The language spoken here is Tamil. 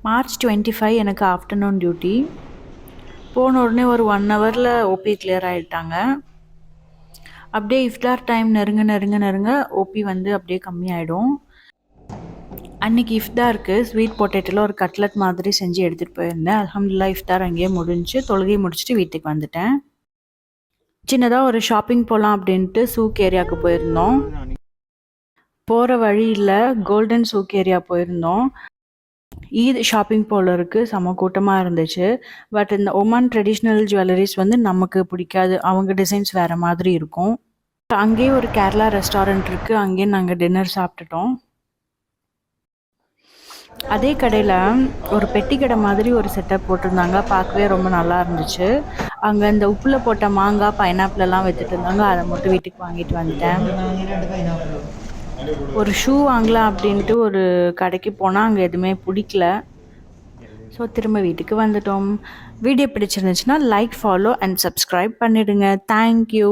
மார்ச் 25 எனக்கு ஆஃப்டர்நூன் டியூட்டி. போன உடனே ஒரு 1 ஹவரில் ஓபி கிளியர் ஆகிட்டாங்க. அப்படியே இஃப்தார் டைம் நெருங்க ஓபி வந்து அப்படியே கம்மியாயிடும். அன்றைக்கி இஃப்தாருக்கு ஸ்வீட் பொட்டேட்டோவில் ஒரு கட்லட் மாதிரி செஞ்சு எடுத்துகிட்டு போயிருந்தேன். அல்ஹம்துலில்லாஹ் இஃப்தார் அங்கேயே முடிஞ்சு தொழுகை முடிச்சுட்டு வீட்டுக்கு வந்துட்டேன். சின்னதாக ஒரு ஷாப்பிங் போகலாம் அப்படின்ட்டு சூக் ஏரியாவுக்கு போயிருந்தோம். போகிற வழியில் கோல்டன் சூக் ஏரியா போயிருந்தோம். ஈத் ஷாப்பிங் போல் இருக்குது, செம கூட்டமாக இருந்துச்சு. பட் இந்த ஒமான் ட்ரெடிஷ்னல் ஜுவல்லரிஸ் வந்து நமக்கு பிடிக்காது, அவங்க டிசைன்ஸ் வேறு மாதிரி இருக்கும். அங்கேயே ஒரு கேரளா ரெஸ்டாரண்ட் இருக்குது, அங்கேயே நாங்கள் டின்னர் சாப்பிட்டுட்டோம். அதே கடையில் ஒரு பெட்டி கடை மாதிரி ஒரு செட்டப் போட்டிருந்தாங்க, பார்க்கவே ரொம்ப நல்லா இருந்துச்சு. அங்கே இந்த உப்பில் போட்ட மாங்காய் பைனாப்பிளெல்லாம் விற்றுட்டு இருந்தாங்க, அதை மட்டும் வீட்டுக்கு வாங்கிட்டு வந்துட்டேன். ஒரு ஷூ வாங்கலாம் அப்படின்ட்டு ஒரு கடைக்கு போனால் அங்கே எதுவுமே பிடிக்கல. ஸோ திரும்ப வீட்டுக்கு வந்துட்டோம். வீடியோ பிடிச்சிருந்துச்சுன்னா லைக், ஃபாலோ அண்ட் சப்ஸ்கிரைப் பண்ணிவிடுங்க. தேங்க்யூ.